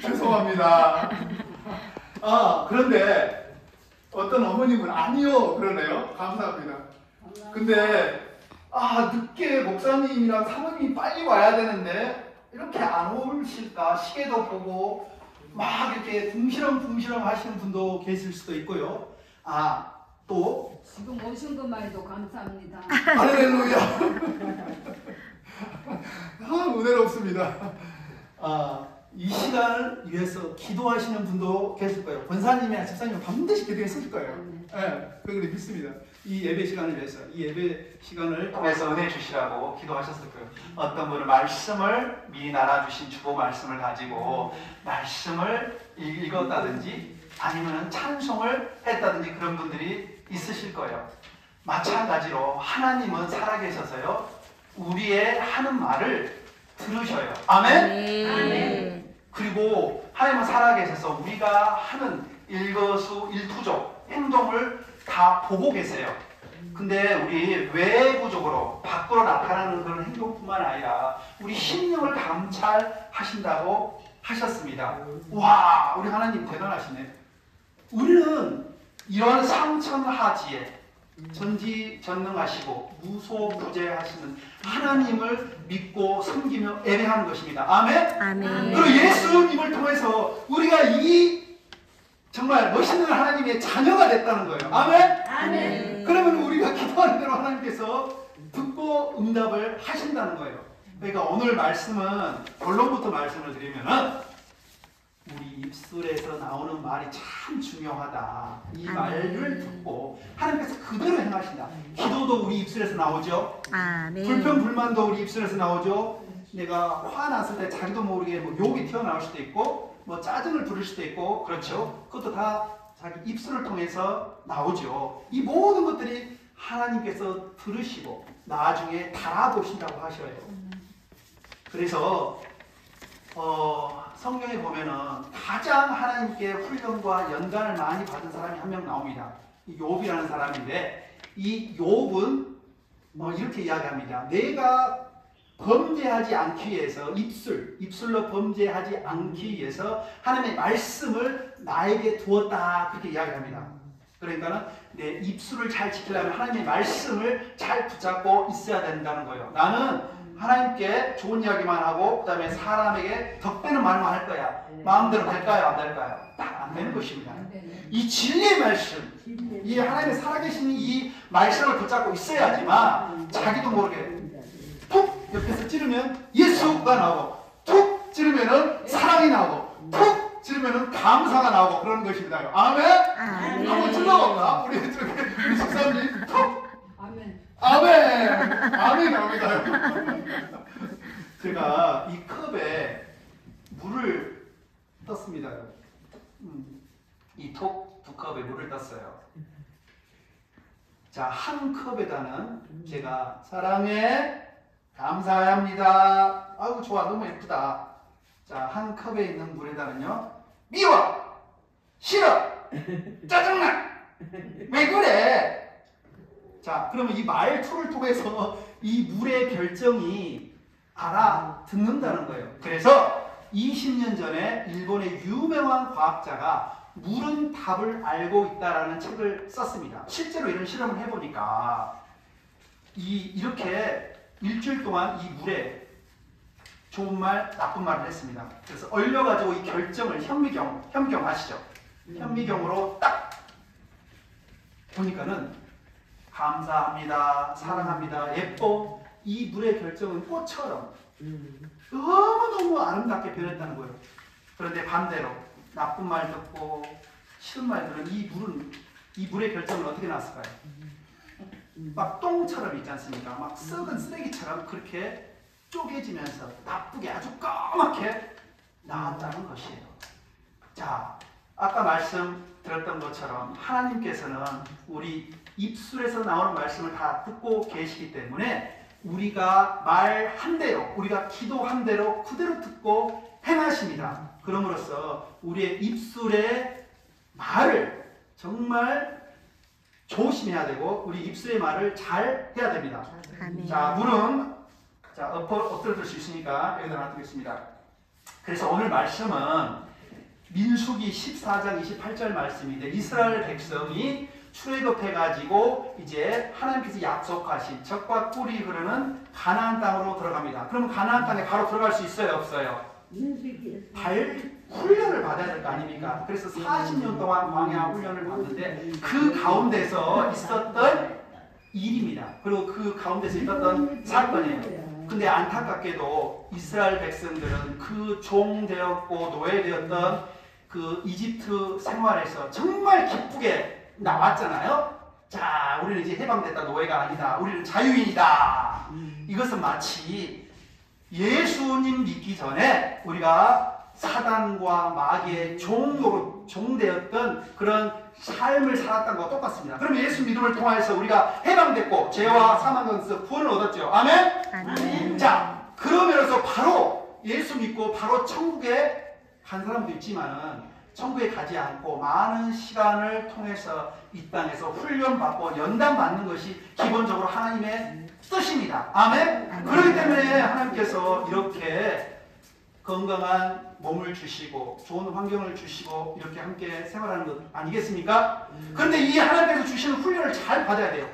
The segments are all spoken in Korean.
죄송합니다. 그런데 어떤 어머님은 아니요 그러네요. 감사합니다. 근데 늦게 목사님이랑 사모님이 빨리 와야 되는데 이렇게 안 오실까 시계도 보고 막 이렇게 붕시렁붕시렁 하시는 분도 계실 수도 있고요. 또 지금 오신 것만 해도 감사합니다. 할렐루야. 은혜롭습니다. 이 시간을 위해서 기도하시는 분도 계실 거예요. 권사님이나 집사님은 반드시 기도했을 거예요. 그걸 믿습니다. 이 예배 시간을 위해서, 이 예배 시간을 통해서 은혜 주시라고 기도하셨을 거예요. 어떤 분은 말씀을 미리 나눠주신 주보 말씀을 가지고 말씀을 읽었다든지 아니면 찬송을 했다든지 그런 분들이 있으실 거예요. 마찬가지로 하나님은 살아계셔서요, 우리의 하는 말을 들으셔요. 아멘? 아멘. 그리고 하나님은 살아계셔서 우리가 하는 일거수일투족 행동을 다 보고 계세요. 근데 우리 외부적으로 밖으로 나타나는 그런 행동뿐만 아니라 우리 심령을 감찰하신다고 하셨습니다. 와, 우리 하나님 대단하시네. 우리는 이런 상천하지에 전지전능하시고 무소부재하시는 하나님을 믿고 섬기며 예배하는 것입니다. 아멘? 아멘. 그리고 예수님을 통해서 우리가 이 정말 멋있는 하나님의 자녀가 됐다는 거예요. 아멘? 아멘. 그러면 우리가 기도하는 대로 하나님께서 듣고 응답을 하신다는 거예요. 그러니까 오늘 말씀은 본론부터 말씀을 드리면은 우리 입술에서 나오는 말이 참 중요하다. 이 말을 듣고 하나님께서 그대로 행하신다. 기도도 우리 입술에서 나오죠. 아멘. 불평 불만도 우리 입술에서 나오죠. 내가 화났을 때 자기도 모르게 욕이 튀어나올 수도 있고 짜증을 부릴 수도 있고, 그렇죠. 그것도 다 자기 입술을 통해서 나오죠. 이 모든 것들이 하나님께서 들으시고 나중에 달아보신다고 하셔요. 그래서 성경에 보면은 가장 하나님께 훈련과 연단을 많이 받은 사람이 한 명 나옵니다. 욥이라는 사람인데, 이 욥은 이렇게 이야기합니다. 내가 범죄하지 않기 위해서 입술로 범죄하지 않기 위해서 하나님의 말씀을 나에게 두었다, 그렇게 이야기합니다. 그러니까는 내 입술을 잘 지키려면 하나님의 말씀을 잘 붙잡고 있어야 된다는 거예요. 나는 하나님께 좋은 이야기만 하고 그 다음에 사람에게 덕되는 말만 할 거야. 마음대로 될까요? 안 될까요? 딱 안 되는 것입니다. 이 진리의 말씀, 이 하나님의 살아계신 이 말씀을 붙잡고 있어야지만 자기도 모르게 툭 옆에서 찌르면 예수가 나오고, 툭 찌르면 사랑이 나오고, 툭 찌르면 감사가 나오고 그러는 것입니다. 아멘? 아멘. 한번 찔러볼까? 우리 집사님 툭! 아멘. 아멘! 아멘 나옵니다. 제가 이 컵에 물을 떴습니다. 이 두 컵에 물을 떴어요. 자, 한 컵에다는 제가 사랑해, 감사합니다. 아이고 좋아, 너무 예쁘다. 자, 한 컵에 있는 물에다는요, 미워, 싫어, 짜증나, 왜 그래? 자, 그러면 이 말투를 통해서 이 물의 결정이 알아듣는다는 거예요. 그래서 20년 전에 일본의 유명한 과학자가 물은 답을 알고 있다라는 책을 썼습니다. 실제로 이런 실험을 해보니까 이렇게 일주일 동안 이 물에 좋은 말, 나쁜 말을 했습니다. 그래서 얼려가지고 이 결정을 현미경 아시죠? 현미경으로 딱 보니까는 감사합니다, 사랑합니다, 예뻐, 이 물의 결정은 꽃처럼 너무너무 아름답게 변했다는 거예요. 그런데 반대로 나쁜 말 듣고 싫은 말 들은 이 물의 결정은 어떻게 났을까요? 막 똥처럼 있지 않습니까? 막 썩은 쓰레기처럼 그렇게 쪼개지면서 나쁘게 아주 까맣게 나왔다는 것이에요. 자, 아까 말씀 들었던 것처럼 하나님께서는 우리 입술에서 나오는 말씀을 다 듣고 계시기 때문에 우리가 말한 대로, 우리가 기도한 대로 그대로 듣고 행하십니다. 그럼으로써 우리의 입술의 말을 정말 조심해야 되고 우리 입술의 말을 잘 해야 됩니다. 아멘. 자, 물은 엎드려둘 수 있으니까 여기다 놔두겠습니다. 그래서 오늘 말씀은 민수기 14장 28절 말씀인데 이스라엘 백성이 출애굽해가지고 이제 하나님께서 약속하신 젖과 꿀이 흐르는 가나안 땅으로 들어갑니다. 그러면 가나안 땅에 바로 들어갈 수 있어요, 없어요? 훈련을 받아야 될 거 아닙니까? 그래서 40년 동안 광야 훈련을 받는데 그 가운데서 있었던 일입니다. 그리고 그 가운데서 있었던 사건이에요. 근데 안타깝게도 이스라엘 백성들은 그 종되었고 노예되었던 그 이집트 생활에서 정말 기쁘게 나왔잖아요. 자, 우리는 이제 해방됐다, 노예가 아니다. 우리는 자유인이다. 이것은 마치 예수님 믿기 전에 우리가 사단과 마귀의 종되었던 그런 삶을 살았던 것과 똑같습니다. 그럼 예수 믿음을 통해서 우리가 해방됐고 죄와 사망에서 구원을 얻었죠. 아멘? 아멘. 자, 그러면서 바로 예수 믿고 바로 천국에 간 사람도 있지만은 천국에 가지 않고 많은 시간을 통해서 이 땅에서 훈련받고 연단받는 것이 기본적으로 하나님의 뜻입니다. 아멘? 그렇기 때문에 하나님께서 이렇게 건강한 몸을 주시고 좋은 환경을 주시고 이렇게 함께 생활하는 것 아니겠습니까? 그런데 이 하나님께서 주시는 훈련을 잘 받아야 돼요.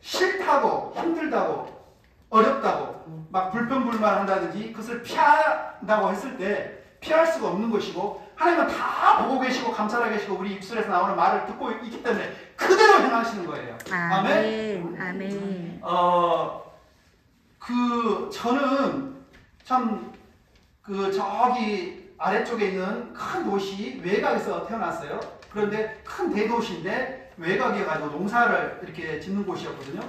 싫다고 힘들다고 어렵다고 막 불평불만한다든지 그것을 피한다고 했을 때 피할 수가 없는 것이고 하나님은 다 보고 계시고 감찰하고 계시고 우리 입술에서 나오는 말을 듣고 있기 때문에 그대로 행하시는 거예요. 아멘? 아멘. 저는 참 저기 아래쪽에 있는 큰 도시 외곽에서 태어났어요. 그런데 큰 대도시인데 외곽에 가지고 농사를 이렇게 짓는 곳이었거든요.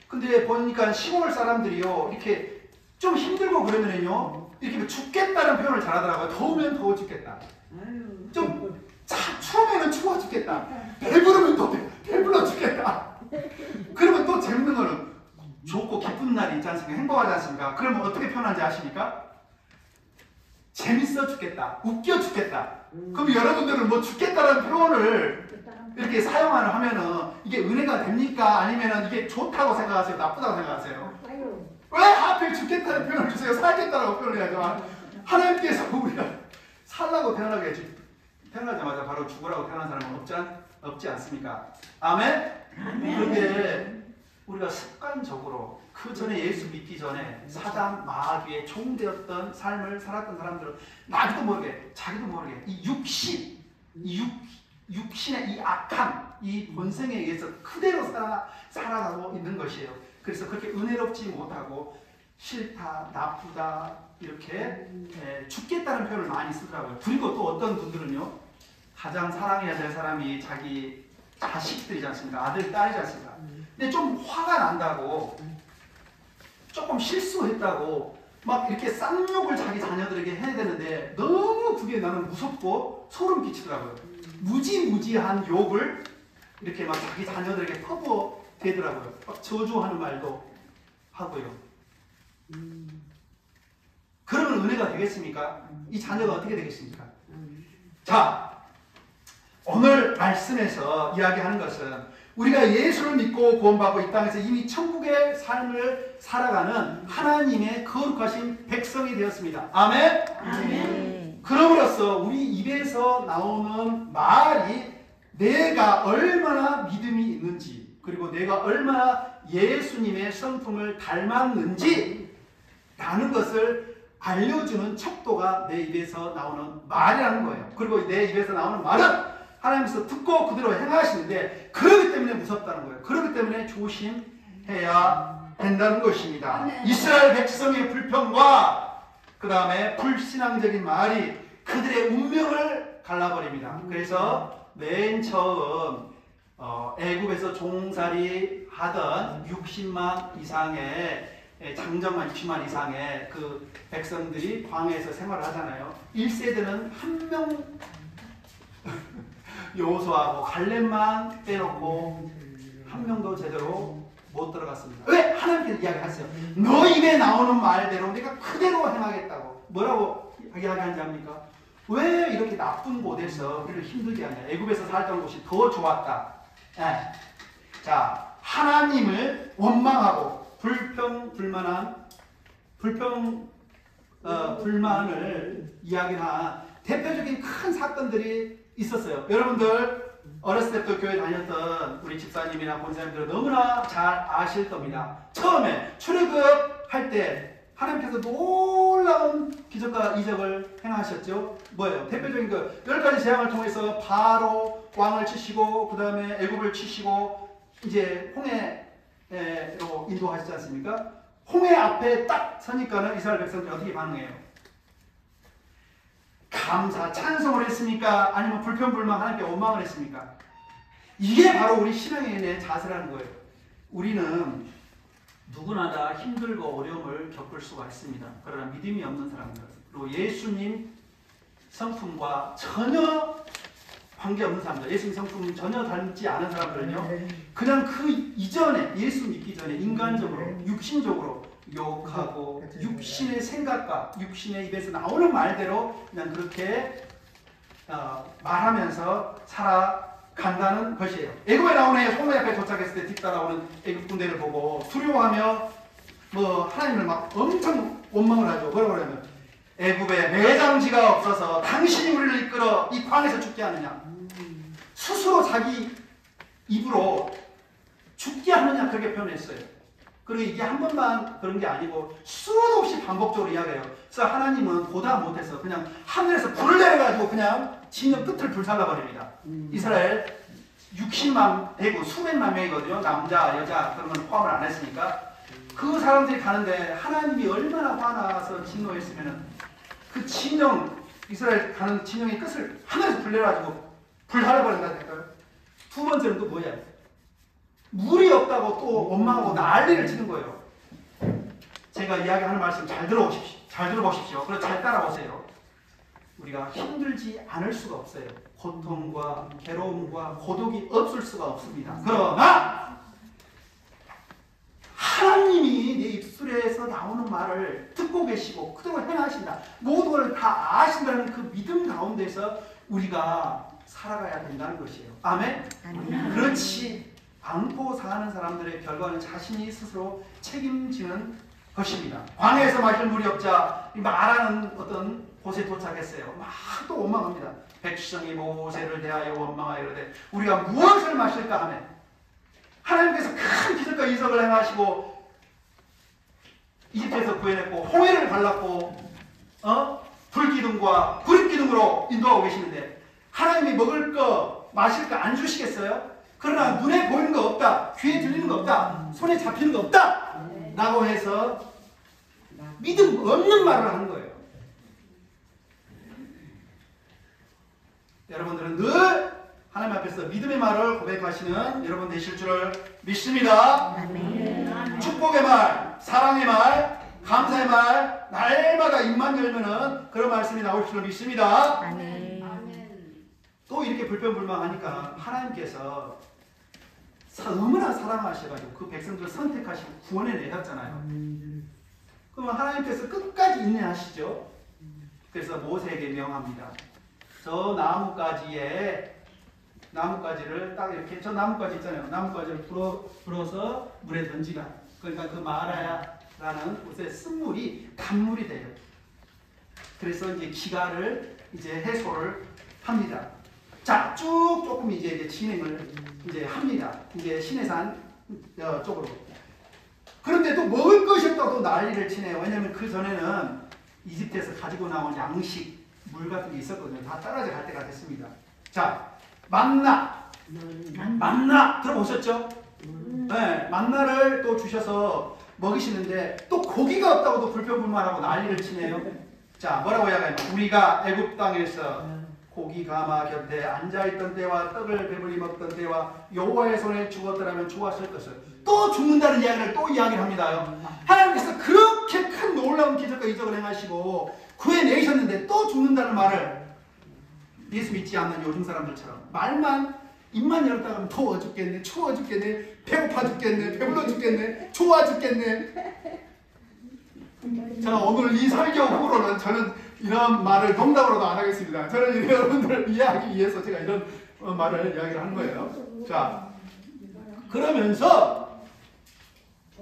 근데 보니까 시골 사람들이요 이렇게 좀 힘들고 그러면은요 이렇게 죽겠다는 표현을 잘하더라고요. 더우면 더워 죽겠다. 좀 추우면 추워 죽겠다. 배부르면 또 배불러 죽겠다. 그러면 또 재밌는 거는 좋고 기쁜 날이 있지 않습니까? 행복하지 않습니까? 그러면 어떻게 표현하는지 아십니까? 재밌어 죽겠다. 웃겨 죽겠다. 그럼 여러분들은 뭐 죽겠다는 표현을 이렇게 사용하는 하면은 이게 은혜가 됩니까? 아니면은 이게 좋다고 생각하세요? 나쁘다고 생각하세요? 왜 하필 죽겠다는 표현을 주세요? 살겠다라고 표현해야죠. 하나님께서 우리가 살라고 태어나게 해야지. 태어나자마자 바로 죽으라고 태어난 사람은 없지 않습니까? 아멘? 그런데 우리가 습관적으로 그 전에 예수 믿기 전에 사단 마귀의 종되었던 삶을 살았던 사람들은 나도 모르게 자기도 모르게 육신의 이 악함, 이 본성에 의해서 그대로 살아가고 있는 것이에요. 그래서 그렇게 은혜롭지 못하고 싫다, 나쁘다 이렇게 죽겠다는 표현을 많이 쓰더라고요. 그리고 또 어떤 분들은요 가장 사랑해야 될 사람이 자기 자식들이지 않습니까? 아들, 딸이지 않습니까? 근데 좀 화가 난다고 조금 실수했다고 막 이렇게 쌍욕을 자기 자녀들에게 해야 되는데 너무 그게 나는 무섭고 소름 끼치더라고요. 무지무지한 욕을 이렇게 막 자기 자녀들에게 퍼부어대더라고요. 막 저주하는 말도 하고요. 그러면 은혜가 되겠습니까? 이 자녀가 어떻게 되겠습니까? 자, 오늘 말씀에서 이야기하는 것은 우리가 예수를 믿고 구원받고 이 땅에서 이미 천국의 삶을 살아가는 하나님의 거룩하신 백성이 되었습니다. 아멘? 아멘. 그럼으로써 우리 입에서 나오는 말이 내가 얼마나 믿음이 있는지 그리고 내가 얼마나 예수님의 성품을 닮았는지 라는 것을 알려주는 척도가 내 입에서 나오는 말이라는 거예요. 그리고 내 입에서 나오는 말은 하나님께서 듣고 그대로 행하시는데 그렇기 때문에 무섭다는 거예요. 그렇기 때문에 조심해야 된다는 것입니다. 이스라엘 백성의 불평과 그 다음에 불신앙적인 말이 그들의 운명을 갈라버립니다. 그래서 맨 처음 애굽에서 종살이 하던 60만 이상의 장정만 60만 이상의 그 백성들이 광야에서 생활을 하잖아요. 1세대는 한 명 여호수아하고 갈렙만 빼놓고 한 명도 제대로 못 들어갔습니다. 왜? 하나님께서 이야기하세요. 너 입에 나오는 말대로 내가 그대로 행하겠다고. 뭐라고 이야기하는지 압니까? 왜 이렇게 나쁜 곳에서 우리를 힘들게 하냐. 애굽에서 살던 곳이 더 좋았다. 자, 하나님을 원망하고 불평불만한 불만을 이야기한 대표적인 큰 사건들이 있었어요. 여러분들 어렸을 때부터 교회 다녔던 우리 집사님이나 권사님들은 너무나 잘 아실 겁니다. 처음에 출애굽할 때 하나님께서 놀라운 기적과 이적을 행하셨죠. 뭐예요? 대표적인 그 10가지 재앙을 통해서 바로 왕을 치시고 그 다음에 애굽을 치시고 이제 홍해로 인도하시지 않습니까? 홍해 앞에 딱 서니까는 이스라엘 백성들이 어떻게 반응해요? 감사, 찬송을 했습니까? 아니면 불평불만 하나님께 원망을 했습니까? 이게 바로 우리 신앙인의 자세라는 거예요. 우리는 누구나 다 힘들고 어려움을 겪을 수가 있습니다. 그러나 믿음이 없는 사람들, 그리고 예수님 성품과 전혀 관계없는 사람들, 예수님 성품 전혀 닮지 않은 사람들은요, 그냥 그 이전에, 예수 믿기 전에 인간적으로, 육신적으로 욕하고 육신의 생각과 육신의 입에서 나오는 말대로 그냥 그렇게 말하면서 살아간다는 것이에요. 애굽에 나오는 홍해 앞에 도착했을 때 뒤따라오는 애굽 군대를 보고 두려워하며 하나님을 막 엄청 원망을 하죠. 뭐라고 하냐면 애굽에 매장지가 없어서 당신이 우리를 이끌어 이 광에서 죽게 하느냐, 스스로 자기 입으로 죽게 하느냐, 그렇게 표현했어요. 그리고 이게 한 번만 그런 게 아니고 수도 없이 반복적으로 이야기해요. 그래서 하나님은 보다 못해서 그냥 하늘에서 불을 내려가지고 그냥 진영 끝을 불살라버립니다. 이스라엘 60만 되고 수백만 명이거든요. 남자, 여자 그런 건 포함을 안 했으니까. 그 사람들이 가는데 하나님이 얼마나 화나서 진노했으면 그 진영, 이스라엘 가는 진영의 끝을 하늘에서 불 내려가지고 불살라버린다니까요. 두 번째는 또 뭐야? 물이 없다고 또 원망하고 난리를 치는 거예요. 제가 이야기하는 말씀 잘 들어보십시오. 잘 들어보십시오. 그래서 잘 따라오세요. 우리가 힘들지 않을 수가 없어요. 고통과 괴로움과 고독이 없을 수가 없습니다. 그러나 하나님이 내 입술에서 나오는 말을 듣고 계시고 그대로 행하신다, 모든 걸 다 아신다는 그 믿음 가운데서 우리가 살아가야 된다는 것이에요. 아멘? 아멘. 그렇지 않고 사는 사람들의 결과는 자신이 스스로 책임지는 것입니다. 광야에서 마실 물이 없자 말하는 어떤 곳에 도착했어요. 막 또 원망합니다. 백성이 모세를 대하여 원망하여 이르되 우리가 무엇을 마실까 하며 하나님께서 큰 기적과 이적을 행하시고 이집트에서 구해냈고 홍해를 갈랐고 불기둥과 구릿기둥으로 인도하고 계시는데 하나님이 먹을 거 마실 거 안 주시겠어요? 그러나 눈에 보이는 거 없다, 귀에 들리는 거 없다, 손에 잡히는 거 없다 라고 해서 믿음 없는 말을 하는 거예요. 여러분들은 늘 하나님 앞에서 믿음의 말을 고백하시는 여러분 되실 줄을 믿습니다. 아멘. 축복의 말, 사랑의 말, 감사의 말 날마다 입만 열면은 그런 말씀이 나올 줄을 믿습니다. 아멘. 또 이렇게 불평불만하니까 하나님께서 너무나 사랑하셔가지고 그 백성들을 선택하시고 구원해 내셨잖아요. 그러면 하나님께서 끝까지 인내하시죠. 그래서 모세에게 명합니다. 저 나뭇가지를 딱 이렇게, 저 나뭇가지 있잖아요. 나뭇가지를 불어서 물에 던지라. 그러니까 그 마라야라는 곳에 쓴물이 단물이 돼요. 그래서 이제 기가를 이제 해소를 합니다. 자, 쭉 조금 이제 진행을 이제 합니다. 이제 시내산 쪽으로. 그런데 또 먹을 것이 없다고 또 난리를 치네요. 왜냐하면 그 전에는 이집트에서 가지고 나온 양식, 물 같은 게 있었거든요. 다 떨어져 갈 때가 됐습니다. 자, 만나 들어보셨죠? 네, 만나를 또 주셔서 먹이시는데 또 고기가 없다고 또 불평불만하고 난리를 치네요. 자, 뭐라고 이야기하면 우리가 애굽 땅에서 고기 가마 곁에 앉아있던 때와 떡을 배불리 먹던 때와 여호와의 손에 죽었더라면 좋았을 것을, 또 죽는다는 이야기를 또 이야기를 합니다. 하나님께서 그렇게 큰 놀라운 기적과 이적을 행하시고 구해내셨는데 또 죽는다는 말을 예수 믿지 않는 요즘 사람들처럼 말만 입만 열었다 하면 더워 죽겠네, 추워 죽겠네, 배고파 죽겠네, 배불러 죽겠네, 좋아 죽겠네. 자, 오늘 이 설교 후로는 저는 이런 말을 농담으로도 안 하겠습니다. 저는 여러분들을 이해하기 위해서 제가 이런 말을 이야기를 하는 거예요. 자, 그러면서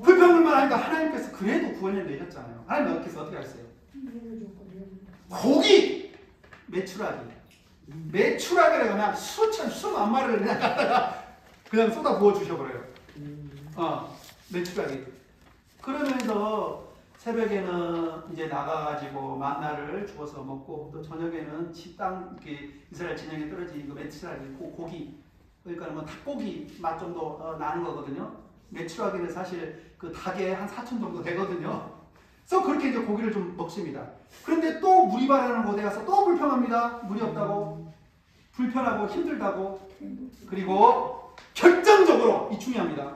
불평불만 하니까 하나님께서 그래도 구원을 내셨잖아요. 하나님께서 어떻게 하셨어요? 고기 메추라기. 메추라기를 그냥 수만 마리를 그냥 갖다가 그냥 쏟아 부어 주셔버려요. 메추라기. 그러면서 새벽에는 이제 나가가지고 만나를 주워서 먹고 또 저녁에는 식당 이렇게 이스라엘 진영에 떨어진 그 메추라기 고기, 그러니까 뭐 닭고기 맛 정도 나는 거거든요. 메추라기는 사실 그 닭에 한 4천 정도 되거든요. 그래서 그렇게 이제 고기를 좀 먹습니다. 그런데 또 물이 바라는 곳에 가서 또 불평합니다. 물이 없다고, 불편하고 힘들다고. 그리고 결정적으로 이 중요합니다.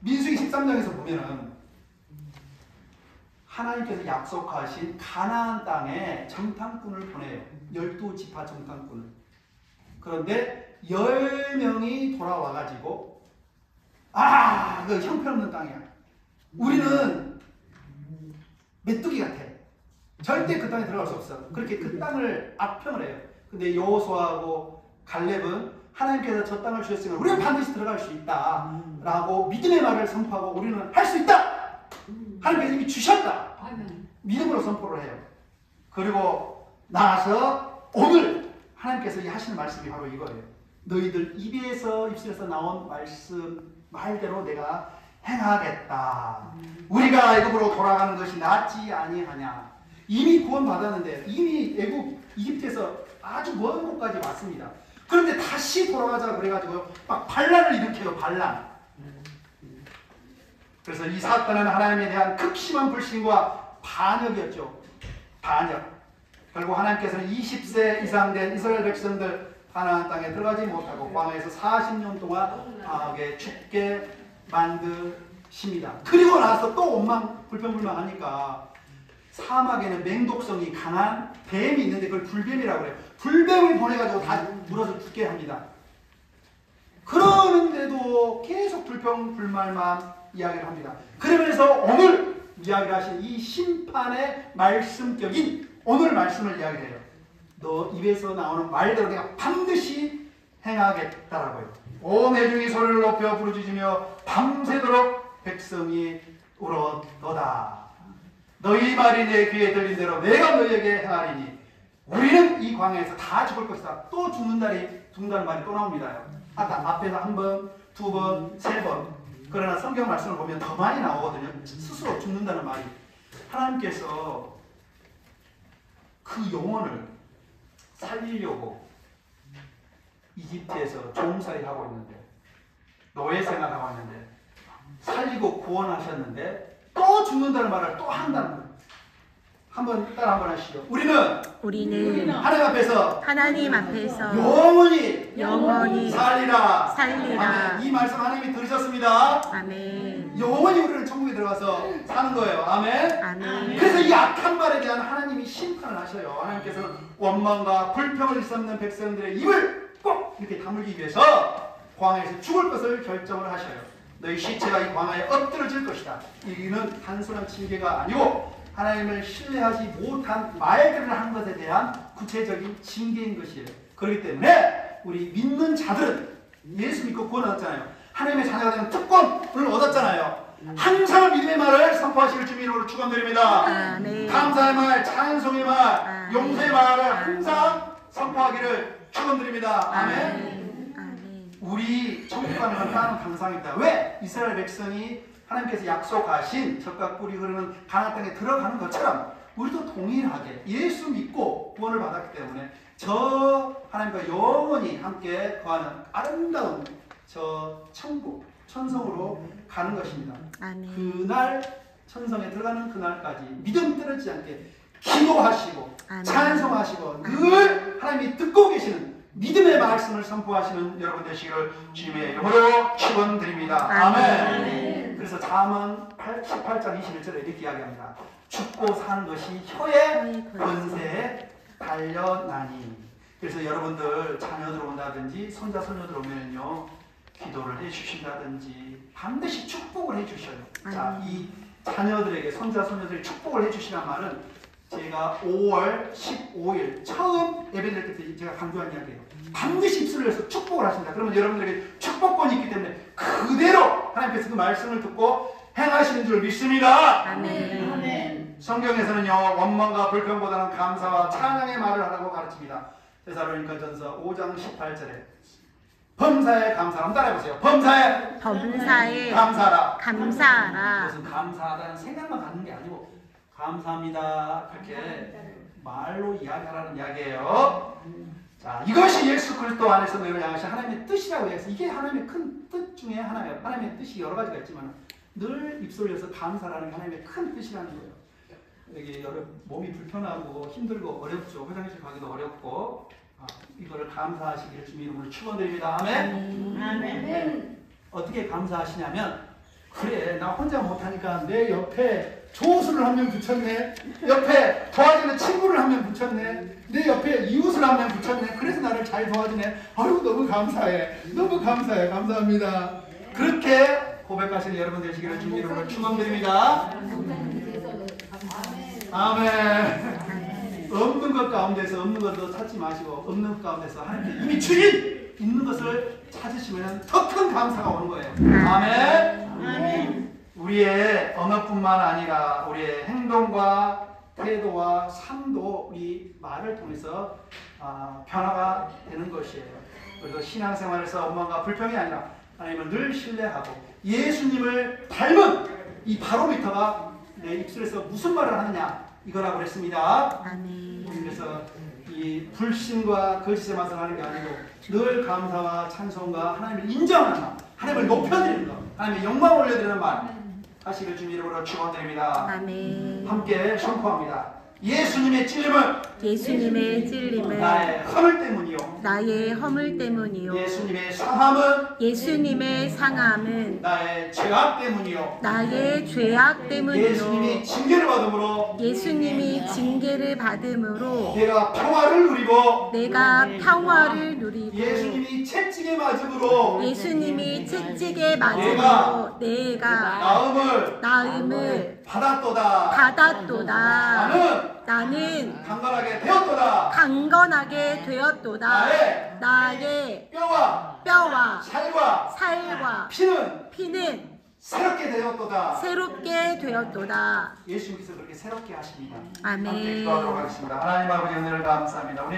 민수기 13장에서 보면은 하나님께서 약속하신 가나안 땅에 정탐꾼을 보내요. 12지파 정탐꾼을. 그런데 10명이 돌아와가지고 그 형편없는 땅이야. 우리는 메뚜기 같아. 절대 그 땅에 들어갈 수 없어. 그렇게 그 땅을 악평을 해요. 근데 여호수아하고 갈렙은 하나님께서 저 땅을 주셨으면 우리는 반드시 들어갈 수 있다 라고 믿음의 말을 선포하고 우리는 할 수 있다! 하나님께서 이미 주셨다! 믿음으로 선포를 해요. 그리고 나서 오늘 하나님께서 하시는 말씀이 바로 이거예요. 너희들 입술에서 나온 말대로 내가 행하겠다. 우리가 애굽으로 돌아가는 것이 낫지 아니하냐. 이미 구원받았는데 이미 이집트에서 아주 먼 곳까지 왔습니다. 그런데 다시 돌아가자 그래가지고 막 반란을 일으켜요. 반란. 그래서 이 사건은 하나님에 대한 극심한 불신과 반역이었죠. 반역. 결국 하나님께서는 20세 이상 된 이스라엘 백성들 가나안 땅에 들어가지 못하고 광야에서 40년 동안 강하게 죽게 만드십니다. 그리고 나서 또 불평불만하니까 사막에는 맹독성이 강한 뱀이 있는데 그걸 불뱀이라고 해요. 불뱀을 보내가지고 다 물어서 죽게 합니다. 그러는데도 계속 불평불만만 이야기를 합니다. 그러면서 오늘 이야기를 하신 이 심판의 말씀격인 오늘 말씀을 이야기를 해요. 너 입에서 나오는 말대로 내가 반드시 행하겠다라고요. 온 회중이 소리를 높여 부르짖으며 밤새도록 백성이 울었도다. 너희 말이 내 귀에 들린 대로 내가 너희에게 행하리니 우리는 이 광야에서 다 죽을 것이다. 또 죽는다는 말이 또 나옵니다. 아까 앞에서 한 번, 두 번, 세 번. 그러나 성경 말씀을 보면 더 많이 나오거든요. 스스로 죽는다는 말이. 하나님께서 그 영혼을 살리려고 이집트에서 종살이 하고 있는데, 노예 생활하고 있는데, 살리고 구원하셨는데 또 죽는다는 말을 또 한다는 거예요. 따라 한번 하시죠. 우리는 하나님 앞에서 영원히 살리라. 아멘. 이 말씀 하나님이 들으셨습니다. 아멘. 영원히 우리는 천국에 들어가서 사는 거예요. 아멘. 아멘. 그래서 이 악한 말에 대한 하나님이 심판을 하셔요. 하나님께서는 원망과 불평을 일삼는 백성들의 입을 꼭 이렇게 다물기 위해서 광야에서 죽을 것을 결정을 하셔요. 너희 시체가 이 광야에 엎드러질 것이다. 이는 단순한 징계가 아니고 하나님을 신뢰하지 못한 말들을 한 것에 대한 구체적인 징계인 것이에요. 그렇기 때문에 우리 믿는 자들은 예수 믿고 구원 얻었잖아요. 하나님의 자녀가 되는 특권을 얻었잖아요. 항상 믿음의 말을 선포하실 주님 이름으로 축원드립니다. 아멘. 감사의 말, 찬송의 말, 용서의 말을 항상 선포하기를 축원드립니다. 아멘. 우리 천국 가는 건 다른 강상입니다. 왜? 이스라엘 백성이 하나님께서 약속하신 젖과 꿀이 흐르는 가나안 땅에 들어가는 것처럼 우리도 동일하게 예수 믿고 구원을 받았기 때문에 저 하나님과 영원히 함께 거하는 아름다운 저 천국, 천성으로 가는 것입니다. 아멘. 그날 천성에 들어가는 그날까지 믿음 떨어지지 않게 기도하시고 아멘. 찬송하시고 늘 하나님이 듣고 계시는 믿음의 말씀을 선포하시는 여러분 되시기를 주님의 이름으로 축원드립니다. 아멘. 그래서 잠언 18장 21절에 이렇게 이야기합니다. 죽고 사는 것이 혀의 권세에 달려나니. 그래서 여러분들 자녀들 온다든지 손자 손녀들 오면요 기도를 해주신다든지 반드시 축복을 해주셔요. 자, 이 자녀들에게 손자 손녀들에게 축복을 해주시란 말은 제가 5월 15일 처음 예배드릴 때 제가 강조한 이야기예요. 반드시 입술을 해서 축복을 하신다. 그러면 여러분들에게 축복권이 있기 때문에 그대로 하나님께서 그 말씀을 듣고 행하시는 줄 믿습니다. 아멘. 성경에서는요 원망과 불평보다는 감사와 찬양의 말을 하라고 가르칩니다. 데살로니가전서 5장 18절에 범사에 감사함 따라해보세요. 범사에 감사하라. 감사하라. 그것은 감사하다는 생각만 갖는 게 아니고 감사합니다 그렇게 말로 이야기하라는 이야기예요. 자, 이것이 예수 그리스도 안에서 너희를 향하신 하나님의 뜻이라고 해서 이게 하나님의 큰 뜻 중에 하나예요. 하나님의 뜻이 여러 가지가 있지만 늘 입술에서 감사라는 게 하나님의 큰 뜻이라는 거예요. 여기 여러 몸이 불편하고 힘들고 어렵죠. 화장실 가기도 어렵고 이거를 감사하시기를 주님 이름으로 축원드립니다. 아멘. 아멘. 어떻게 감사하시냐면 그래 나 혼자 못하니까 내 옆에 조수를 한 명 붙였네. 옆에 도와주는 친구를 한 명 붙였네. 내 옆에 이웃을 한 명 붙였네. 그래서 나를 잘 도와주네. 아유 너무 감사해. 너무 감사해. 감사합니다. 그렇게 고백하시는 여러분 되시기를 주님 이름으로 축원드립니다. 아멘. 없는 것 가운데서 없는 것도 찾지 마시고 없는 것 가운데서 하나님께 이미 주인 있는 것을 찾으시면 더 큰 감사가 오는 거예요. 아멘. 우리의 언어뿐만 아니라 우리의 행동과 태도와 삶도 우리 말을 통해서 변화가 되는 것이에요. 그래서 신앙생활에서 원망과 불평이 아니라 하나님을 늘 신뢰하고 예수님을 닮은 이 바로미터가 내 입술에서 무슨 말을 하느냐 이거라고 그랬습니다. 아멘. 그래서 이 불신과 거짓의 맛을 하는 게 아니고 늘 감사와 찬송과 하나님을 인정하는 말, 하나님을 높여드리는 것, 하나님의 영광을 올려드리는 말 하시길 주님 이름으로 축원드립니다. 아멘. 함께 선포합니다. 예수님의 찔림은 나의 허물 때문이요. 예수님의 상함은 나의 죄악 때문이요. 예수님이 징계를 받음으로 내가 평화를 누리고 예수님이 채찍에 맞음으로 내가 나음을 받았도다. 나는 강건하게 되었도다. 나의 뼈와 살과 피는 새롭게 되었도다. 예수님께서 그렇게 새롭게 하십니다. 아멘. 함께 기도하도록 하겠습니다. 하나님 아버지 은혜를 감사합니다. 우리